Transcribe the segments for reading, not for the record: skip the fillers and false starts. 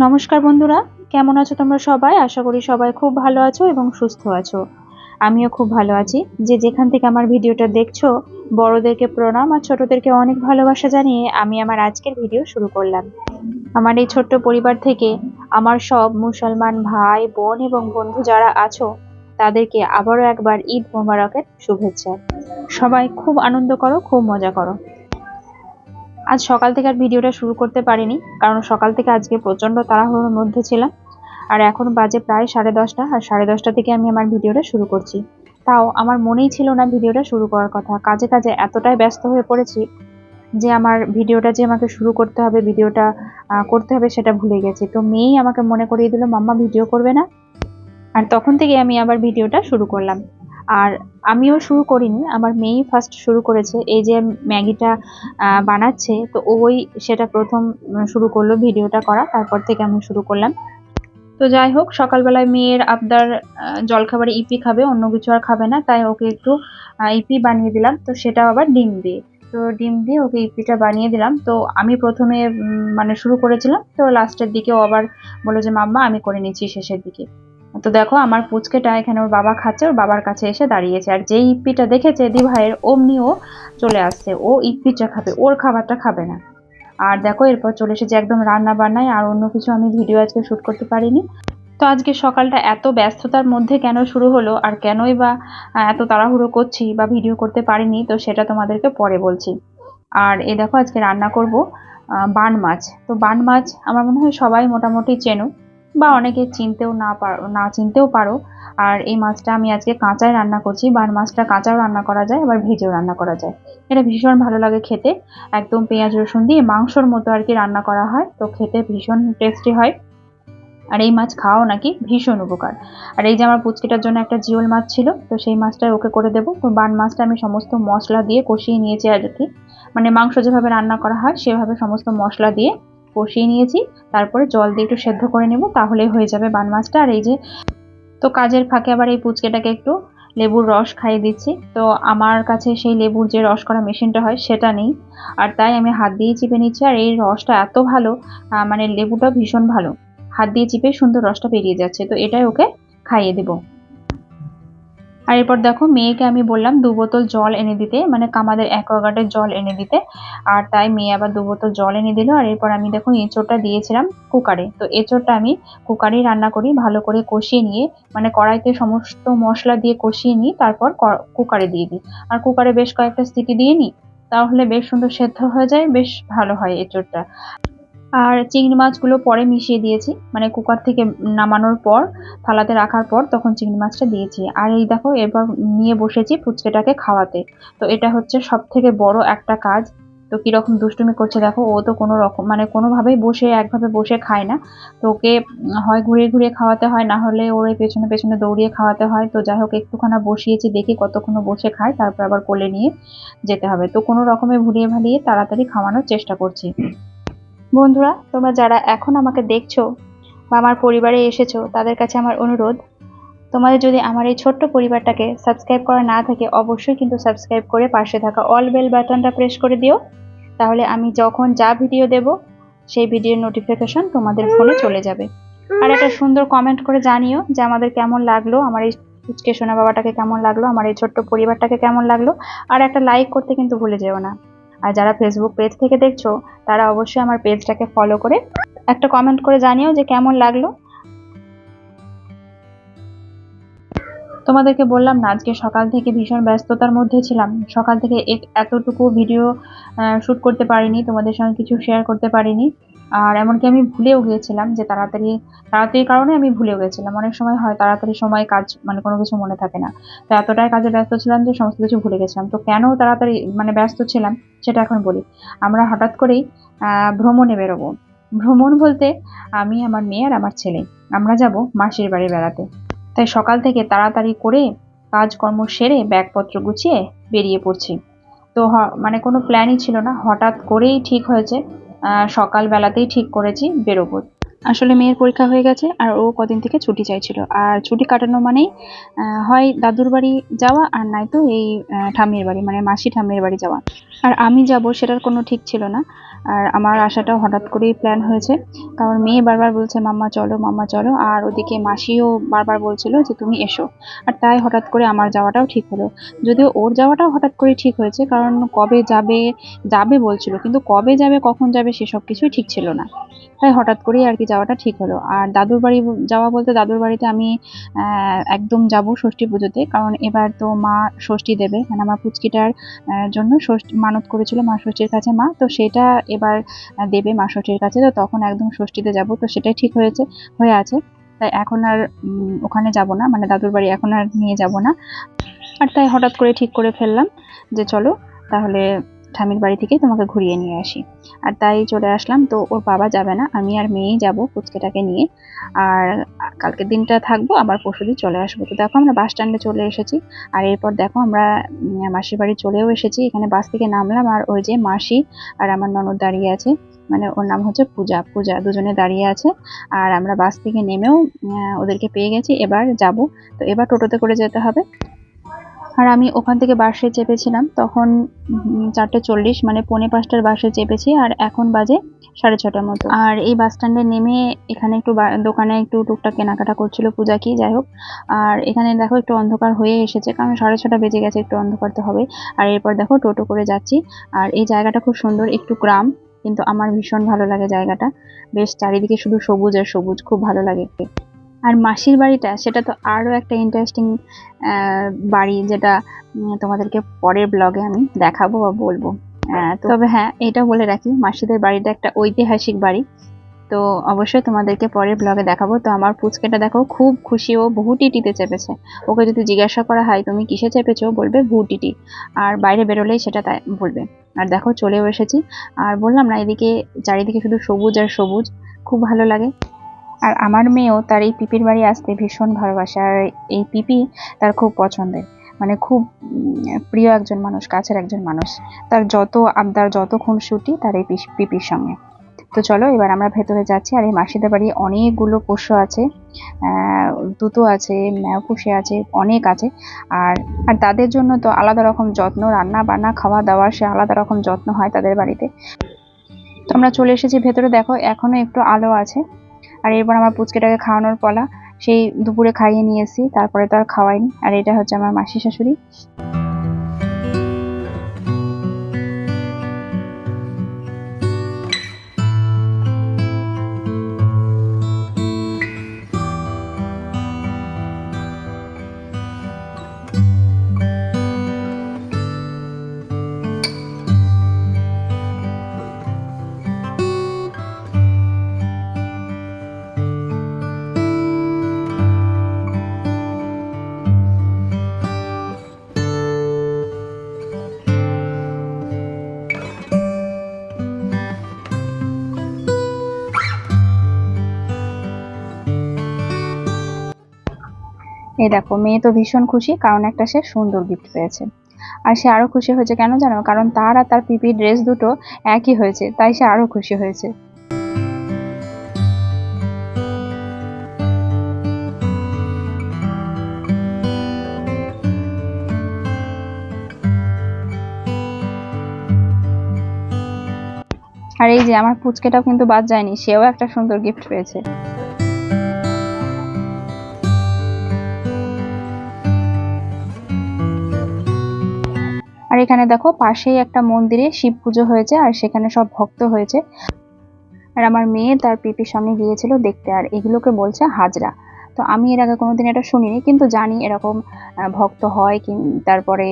নমস্কার বন্ধুরা, কেমন আছো তোমরা সবাই? আশা করি সবাই খুব ভালো আছো এবং সুস্থ আছো। আমিও খুব ভালো আছি। যে যেখান থেকে আমার ভিডিওটা দেখছো, বড়দেরকে প্রণাম আর ছোটদেরকে অনেক ভালোবাসা জানিয়ে আমি আমার আজকের ভিডিও শুরু করলাম। আমার এই ছোট্ট পরিবার থেকে আমার সব মুসলমান ভাই বোন এবং বন্ধু যারা আছো তাদেরকে আবারও একবার ঈদ মোবারকের শুভেচ্ছা। সবাই খুব আনন্দ করো, খুব মজা করো। আজ সকাল থেকে আর ভিডিওটা শুরু করতে পারিনি, কারণ সকাল থেকে আজকে প্রচন্ড তাড়াহুড়োর মধ্যে ছিলাম। আর এখন বাজে প্রায় 10:30, আর 10:30 থেকে আমি আমার ভিডিওটা শুরু করছি। তাও আমার মনেই ছিল না ভিডিওটা শুরু করার কথা। কাজে কাজে এতটাই ব্যস্ত হয়ে পড়েছি যে আমার ভিডিওটা যে আমাকে শুরু করতে হবে, ভিডিওটা করতে হবে সেটা ভুলে গেছি। তো মেয়েই আমাকে মনে করিয়ে দিল, মাম্মা ভিডিও করবে না? আর তখন থেকে আমি আবার ভিডিওটা শুরু করলাম। আর আমিও শুরু করিনি, আমার মেয়েই ফার্স্ট শুরু করেছে। এই যে ম্যাগিটা বানাচ্ছে, তো ওই সেটা প্রথম শুরু করলো ভিডিওটা করা, তারপর থেকে আমি শুরু করলাম। তো যাই হোক, সকালবেলায় মেয়ের আবদার, জলখাবারে ইপি খাবে, অন্য কিছু আর খাবে না, তাই ওকে একটু ইপি বানিয়ে দিলাম। তো সেটাও আবার ডিম দিয়ে। তো ডিম দিয়ে ওকে ইপিটা বানিয়ে দিলাম। তো আমি প্রথমে মানে শুরু করেছিলাম, তো লাস্টের দিকে ও আবার বললো যে মাম্মা আমি করে নিচ্ছি শেষের দিকে। তো দেখো আমার পুচকেটা এখানে ওর বাবা খাচ্ছে, ওর বাবার কাছে এসে দাঁড়িয়েছে। আর যেই ইপ্পিটা দেখেছে দি ভাইয়ের, অমনি ও চলে আসছে, ও ইপ্পিটা খাবে, ওর খাবারটা খাবে না। আর দেখো এরপর চলে এসেছে একদম রান্না বান্নায়, আর অন্য কিছু আমি ভিডিও আজকে শুট করতে পারিনি। তো আজকে সকালটা এত ব্যস্ততার মধ্যে কেন শুরু হলো, আর কেনই বা এত তাড়াহুড়ো করছি বা ভিডিও করতে পারিনি, তো সেটা তোমাদেরকে পরে বলছি। আর এই দেখো আজকে রান্না করব বান মাছ। তো বান মাছ আমার মনে হয় সবাই মোটামুটি চেনো, বা অনেকে চিনতেও না চিনতেও পারো। আর এই মাছটা আমি আজকে কাঁচাই রান্না করছি। বান মাছটা কাঁচাও রান্না করা যায়, আবার ভেজেও রান্না করা যায়। এটা ভীষণ ভালো লাগে খেতে। একদম পেঁয়াজ রসুন দিয়ে মাংসর মতো আর কি রান্না করা হয়, তো খেতে ভীষণ টেস্টি হয়। আর এই মাছ খাওয়াও নাকি ভীষণ উপকার। আর এই যে আমার পুচকিটার জন্য একটা জিওল মাছ ছিল, তো সেই মাছটাই ওকে করে দেবো। তো বান মাছটা আমি সমস্ত মশলা দিয়ে কষিয়ে নিয়েছি আর কি, মানে মাংস যেভাবে রান্না করা হয় সেভাবে সমস্ত মশলা দিয়ে কষিয়ে নিয়েছি। তারপরে জল দিয়ে একটু সেদ্ধ করে নেব, তাহলেই হয়ে যাবে বান মাছটা। আর এই যে, তো কাজের ফাঁকে আবার এই পুচকেটাকে একটু লেবুর রস খাইয়ে দিচ্ছি। তো আমার কাছে সেই লেবুর যে রস করা মেশিনটা হয় সেটা নেই, আর তাই আমি হাত দিয়ে চিপে নিচ্ছি। আর এই রসটা এত ভালো, মানে লেবুটা ভীষণ ভালো, হাত দিয়ে চিপে সুন্দর রসটা বেরিয়ে যাচ্ছে। তো এটাই ওকে খাইয়ে দেবো। আর এরপর দেখো মেয়েকে আমি বললাম 2 বোতল জল এনে দিতে, মানে আমাদের অ্যাকোয়াগার্ডের জল এনে দিতে। আর তাই মেয়ে আবার 2 বোতল জল এনে দিল। আর এরপর আমি দেখো এঁচোড়টা দিয়েছিলাম কুকারে। তো এঁচোড়টা আমি কুকারেই রান্না করি, ভালো করে কষিয়ে নিয়ে, মানে কড়াইতে সমস্ত মশলা দিয়ে কষিয়ে নিই, তারপর কুকারে দিয়ে দিই। আর কুকারে বেশ কয়েকটা সিটি দিয়ে নিই, তাহলে বেশ সুন্দর সেদ্ধ হয়ে যায়, বেশ ভালো হয় এঁচোড়টা। আর চিংড়ি মাছগুলো পরে মিশিয়ে দিয়েছি, মানে কুকার থেকে নামানোর পর, থালাতে রাখার পর তখন চিংড়ি মাছটা দিয়েছি। আর এই দেখো এরপর নিয়ে বসেছি পুচকেটাকে খাওয়াতে। তো এটা হচ্ছে সব থেকে বড় একটা কাজ। তো কিরকম দুষ্টুমি করছে দেখো, ও তো কোনো রকম মানে কোনোভাবেই একভাবে বসে খায় না। তো ওকে হয় ঘুরিয়ে ঘুরিয়ে খাওয়াতে হয়, না হলে ওর এই পেছনে পেছনে দৌড়িয়ে খাওয়াতে হয়। তো যাই হোক একটুখানা বসিয়েছি, দেখি কতক্ষণ বসে খায়, তারপর আবার কোলে নিয়ে যেতে হবে। তো কোনো রকমে ভুলিয়ে ভালিয়ে তাড়াতাড়ি খাওয়ানোর চেষ্টা করছি। বন্ধুরা, তোমরা যারা এখন আমাকে দেখছো বা আমার পরিবারে এসেছো, তাদের কাছে আমার অনুরোধ, তোমাদের যদি আমার এই ছোট্ট পরিবারটাকে সাবস্ক্রাইব করা না থাকে, অবশ্যই কিন্তু সাবস্ক্রাইব করে পাশে থাকা অল বেল বাটনটা প্রেস করে দিও। তাহলে আমি যখন যা ভিডিও দেব সেই ভিডিওর নোটিফিকেশন তোমাদের ফোনে চলে যাবে। আর একটা সুন্দর কমেন্ট করে জানিও যে আমাদের কেমন লাগলো, আমার এই পুচকে সোনা বাবাটাকে কেমন লাগলো, আমার এই ছোট্ট পরিবারটাকে কেমন লাগলো। আর একটা লাইক করতে কিন্তু ভুলে যেও না। আর যারা ফেসবুক পেজ থেকে দেখছো, তারা অবশ্যই আমার পেজটাকে ফলো করে একটা কমেন্ট করে জানিও যে কেমন লাগলো। তোমাদেরকে বললাম না, আজকে সকাল থেকে ভীষণ ব্যস্ততার মধ্যে ছিলাম। সকাল থেকে এতটুকু ভিডিও শুট করতে পারিনি, তোমাদের সঙ্গে কিছু শেয়ার করতে পারিনি। আর এমনকি আমি ভুলেও গিয়েছিলাম যে তাড়াতাড়ির কারণে আমি ভুলেও গেছিলাম। অনেক সময় হয় তাড়াতাড়ি সময় কাজ, মানে কোনো কিছু মনে থাকে না। তো এতটাই কাজে ব্যস্ত ছিলাম যে সমস্ত কিছু ভুলে গেছিলাম। তো কেন তাড়াতাড়ি মানে ব্যস্ত ছিলাম সেটা এখন বলি। আমরা হঠাৎ করেই ভ্রমণে বেরোবো। ভ্রমণ বলতে আমি, আমার মেয়ে আর আমার ছেলে, আমরা যাব মাসির বাড়ি বেড়াতে। তাই সকাল থেকে তাড়াতাড়ি করে কাজকর্ম সেরে ব্যাগপত্র গুছিয়ে বেরিয়ে পড়ছি। তো মানে কোনো প্ল্যানই ছিল না, হঠাৎ করেই ঠিক হয়েছে। সকালবেলাতেই ঠিক করেছি বেরোবো। আসলে মেয়ের পরীক্ষা হয়ে গেছে, আর ও কদিন থেকে ছুটি চাইছিল। আর ছুটি কাটানো মানেই হয় দাদুর বাড়ি যাওয়া, আর নয়তো এই ঠাম্মির বাড়ি, মানে মাসি ঠাম্মির বাড়ি যাওয়া। আর আমি যাব সেটার কোনো ঠিক ছিল না। আর আমার আসাটাও হঠাৎ করেই প্ল্যান হয়েছে, কারণ মেয়ে বারবার বলছে মাম্মা চলো মাম্মা চলো, আর ওদিকে মাসিও বারবার বলছিল যে তুমি এসো। আর তাই হঠাৎ করে আমার যাওয়াটাও ঠিক হলো। যদিও ওর যাওয়াটাও হঠাৎ করে ঠিক হয়েছে, কারণ কবে যাবে যাবে বলছিল, কিন্তু কবে যাবে কখন যাবে সেসব কিছুই ঠিক ছিল না। তাই হঠাৎ করেই আর কি যাওয়াটা ঠিক হলো। আর দাদুর বাড়ি যাওয়া বলতে, দাদুর বাড়িতে আমি একদম যাব ষষ্ঠী পুজোতে, কারণ এবার তো মা ষষ্ঠী দেবে, মানে আমার পুচকিটার জন্য ষষ্ঠী মানত করেছিল মা ষষ্ঠীর কাছে মা, তো সেটা এবার দেবে মা ষষ্ঠীর কাছে, তো তখন একদম ষষ্ঠীতে যাব, তো সেটাই ঠিক হয়ে আছে। তাই এখন আর ওখানে যাব না, মানে দাদুর বাড়ি এখন আর নিয়ে যাব না। আর তাই হঠাৎ করে ঠিক করে ফেললাম যে চলো তাহলে ঠামির বাড়ি থেকে তোমাকে ঘুরিয়ে নিয়ে আসি। আর তাই চলে আসলাম। তো ওর বাবা যাবে না, আমি আর মেয়েই যাব পুচকেটাকে নিয়ে। আর কালকের দিনটা থাকবো, আবার পরশুদিন চলে আসবো। তো দেখো আমরা বাস স্ট্যান্ডে চলে এসেছি। আর এরপর দেখো আমরা মাসির বাড়ি চলেও এসেছি। এখানে বাস থেকে নামলাম, আর ওই যে মাসি আর আমার ননদ দাঁড়িয়ে আছে, মানে ওর নাম হচ্ছে পূজা, দুজনে দাঁড়িয়ে আছে। আর আমরা বাস থেকে নেমেও ওদেরকে পেয়ে গেছি। এবার যাব, তো এবার টোটোতে করে যেতে হবে। আর আমি ওখান থেকে বাসে চেপেছিলাম তখন 4:40, মানে 4:45টার বাসে চেপেছি, আর এখন বাজে 6:30টার মতো। আর এই বাস স্ট্যান্ডে নেমে এখানে একটু দোকানে একটু টুকটাক কেনাকাটা করছিল পূজা, কি যাই হোক। আর এখানে দেখো একটু অন্ধকার হয়ে এসেছে, কারণ 6:30 বেজে গেছে, একটু অন্ধকার তো হবে। আর এরপর দেখো টোটো করে যাচ্ছি। আর এই জায়গাটা খুব সুন্দর, একটু গ্রাম, কিন্তু আমার ভীষণ ভালো লাগে জায়গাটা। বেশ চারিদিকে শুধু সবুজ আর সবুজ, খুব ভালো লাগে। আর মাসির বাড়িটা, সেটা তো আরো একটা ইন্টারেস্টিং বাড়ি, যেটা তোমাদেরকে পরের ব্লগে আমি দেখাবো বা বলবো। তবে হ্যাঁ, এটা বলে রাখি, মাসিদের বাড়িটা একটা ঐতিহাসিক বাড়ি। তো অবশ্যই তোমাদেরকে পরের ব্লগে দেখাবো। তো আমার পুচকেটা দেখো খুব খুশি, ও ভুটিটিতে চেপেছে। ওকে যদি জিজ্ঞাসা করা হয় তুমি কিসে চেপেছো, বলবে ভুটিটি। আর বাইরে বেরোলেই সেটা তাই বলবে। আর দেখো চলেও এসেছি। আর বললাম না, এদিকে চারিদিকে শুধু সবুজ আর সবুজ, খুব ভালো লাগে। আর আমার মেয়েও তার এই পিপির বাড়ি আসতে ভীষণ ভালোবাসে, আর এই পিপি তার খুব পছন্দের, মানে খুব প্রিয় একজন মানুষ, কাছের একজন মানুষ। তার যত আবদার, যত খুনসুটি তার এই পিপির সঙ্গে। তো চলো এবার আমরা ভেতরে যাচ্ছি। আর এই মাসিদের বাড়ি অনেকগুলো পোষ্য আছে, দুটো আছে, ম্যাও পুষে আছে, অনেক আছে। আর আর তাদের জন্য তো আলাদা রকম যত্ন, রান্না বান্না খাওয়া দাওয়া, সে আলাদা রকম যত্ন হয় তাদের বাড়িতে। তো আমরা চলে এসেছি ভেতরে, দেখো এখনো একটু আলো আছে। আর এরপর আমার পুচকেটাকে খাওয়ানোর পালা। সেই দুপুরে খাইয়ে নিয়ে এসেছি, তারপরে তো আর খাওয়াইনি। আর এটা হচ্ছে আমার মাসি শাশুড়ি। এই দেখো, মেয়ে তো ভীষণ খুশি, কারণ একটা সে সুন্দর গিফট পেয়েছে। আর সে আরো খুশি হয়েছে কেন জানো? কারণ তার আর তার পিপির ড্রেস দুটো একই হয়েছে, তাই সে আরো খুশি হয়েছে। আর এই যে আমার পুচকেটাও কিন্তু বাদ যায়নি, সেও একটা সুন্দর গিফট পেয়েছে। আর এখানে দেখো পাশেই একটা মন্দিরে শিব পুজো হয়েছে, আর সেখানে সব ভক্ত হয়েছে। আর আমার মেয়ে তার পিপির সামনে গিয়েছিল দেখতে, আর এগুলোকে বলছে হাজরা। তো আমি এর আগে কোনোদিন এটা শুনিনি, কিন্তু জানি এরকম ভক্ত হয়, তারপরে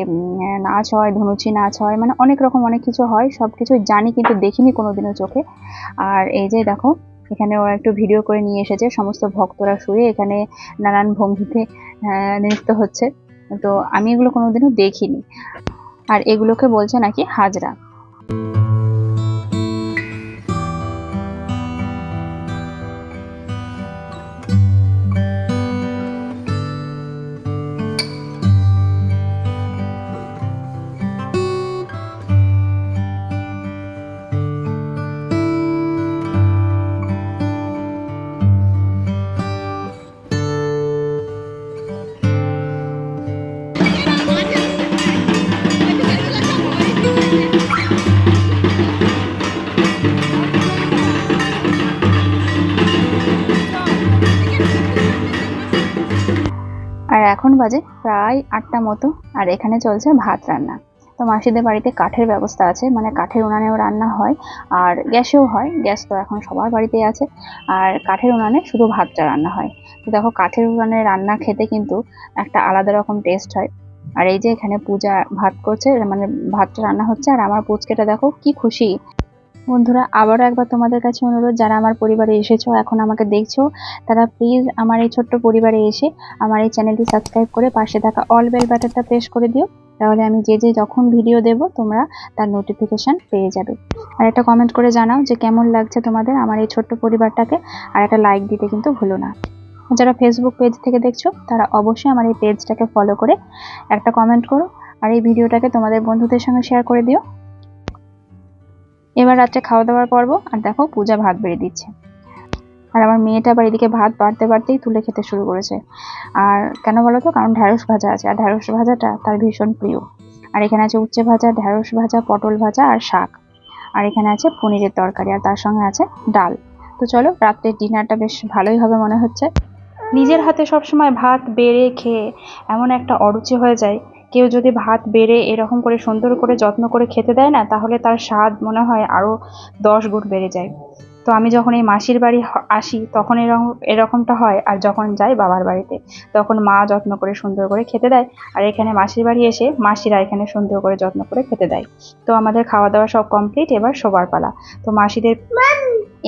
নাচ হয়, ধনুচি নাচ হয়, মানে অনেক রকম অনেক কিছু হয়, সবকিছু জানি কিন্তু দেখিনি কোনোদিনও চোখে। আর এই যে দেখো, এখানে ওরা একটু ভিডিও করে নিয়ে এসেছে, সমস্ত ভক্তরা শুয়ে এখানে নানান ভঙ্গিতে নৃত্য হচ্ছে। তো আমি এগুলো কোনোদিনও দেখিনি। আর এগুলোকে বলছে নাকি হাজরা। এখন বাজে প্রায় 8টা মতো, আর এখানে চলছে ভাত রান্না। তো মাসিদের বাড়িতে কাঠের ব্যবস্থা আছে, মানে কাঠের উনানেও রান্না হয় আর গ্যাসেও হয়। গ্যাস তো এখন সবার বাড়িতেই আছে, আর কাঠের উনানে শুধু ভাতটা রান্না হয়। তো দেখো, কাঠের উনানে রান্না খেতে কিন্তু একটা আলাদা রকম টেস্ট হয়। আর এই যে এখানে পূজা ভাত করছে, মানে ভাতটা রান্না হচ্ছে, আর আমার পুচকেটা দেখো কি খুশি। বন্ধুরা, আবারও একবার তোমাদের কাছে অনুরোধ, যারা আমার পরিবারে এসেছো, এখন আমাকে দেখছো, তারা প্লিজ আমার এই ছোট্ট পরিবারে এসে আমার এই চ্যানেলটি সাবস্ক্রাইব করে পাশে থাকা অল বেল বাটনটা প্রেস করে দিও। তাহলে আমি যে যখন ভিডিও দেব তোমরা তার নোটিফিকেশন পেয়ে যাবে। আর একটা কমেন্ট করে জানাও যে কেমন লাগছে তোমাদের আমার এই ছোট্ট পরিবারটাকে, আর একটা লাইক দিতে কিন্তু ভুলো না। যারা ফেসবুক পেজ থেকে দেখছো তারা অবশ্যই আমার এই পেজটাকে ফলো করে একটা কমেন্ট করো, আর এই ভিডিওটাকে তোমাদের বন্ধুদের সঙ্গে শেয়ার করে দিও। এবার রাত্রে খাওয়া দাওয়ার পর্ব, আর দেখো পূজা ভাত বেড়ে দিচ্ছে, আর আমার মেয়েটা আবার এদিকে ভাত বাড়তে বাড়তেই তুলে খেতে শুরু করেছে। আর কেন বলো তো, কারণ ঢ্যাঁড়স ভাজা আছে, আর ঢ্যাঁড়স ভাজাটা তার ভীষণ প্রিয়। আর এখানে আছে উচ্ছে ভাজা, ঢ্যাঁড়স ভাজা, পটল ভাজা আর শাক। আর এখানে আছে পনিরের তরকারি, আর তার সঙ্গে আছে ডাল। তো চলো, রাত্রের ডিনারটা বেশ ভালোই হবে মনে হচ্ছে। নিজের হাতে সবসময় ভাত বেড়ে খেয়ে এমন একটা অরুচি হয়ে যায়। কেউ যদি ভাত বেড়ে এরকম করে সুন্দর করে যত্ন করে খেতে দেয় না, তাহলে তার স্বাদ মনে হয় আরো 10 গুণ বেড়ে যায়। তো আমি যখন এই মাসির বাড়ি আসি তখন এরকমটা হয়, আর যখন যাই বাবার বাড়িতে তখন মা যত্ন করে সুন্দর করে খেতে দেয়, আর এখানে মাসির বাড়ি এসে মাসিরা এখানে সুন্দর করে যত্ন করে খেতে দেয়। তো আমাদের খাওয়া দাওয়া সব কমপ্লিট, এবার শোবার পালা। তো মাসিদের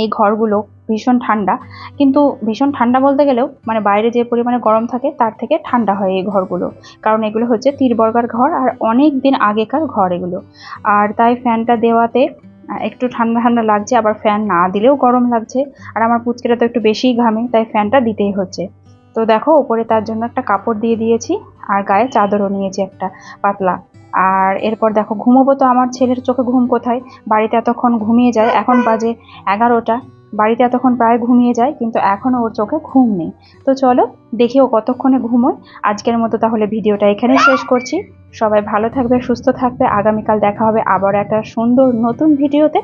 এই ঘরগুলো ভীষণ ঠান্ডা, কিন্তু ভীষণ ঠান্ডা বলতে গেলেও মানে বাইরে যে পরিমাণে গরম থাকে তার থেকে ঠান্ডা হয় এই ঘরগুলো, কারণ এগুলো হচ্ছে তিরবর্গার ঘর, আর অনেক দিন আগেকার ঘর এগুলো। আর তাই ফ্যানটা দেওয়াতে একটু ঠান্ডা ঠান্ডা লাগছে, আবার ফ্যান না দিলেও গরম লাগছে। আর আমার পুচকেটা তো একটু বেশিই ঘামে, তাই ফ্যানটা দিতেই হচ্ছে। তো দেখো, ওপরে তার জন্য একটা কাপড় দিয়ে দিয়েছি, আর গায়ে চাদরও নিয়েছি একটা পাতলা। আর এরপর দেখো ঘুমোবো, তো আমার ছেলের চোখে ঘুম কোথায়, বাড়িতে এতক্ষণ ঘুমিয়ে যায়, এখন বাজে 11টা, বাড়িতে এতক্ষণ প্রায় ঘুমিয়ে যায়, কিন্তু এখনো ওর চোখে ঘুম নেই। তো চলো দেখি ও কতক্ষণে ঘুমোয়। আজকের মতো তাহলে ভিডিওটা এখানেই শেষ করছি। সবাই ভালো থাকবে, সুস্থ থাকবে, আগামীকাল দেখা হবে আবার একটা সুন্দর নতুন ভিডিওতে।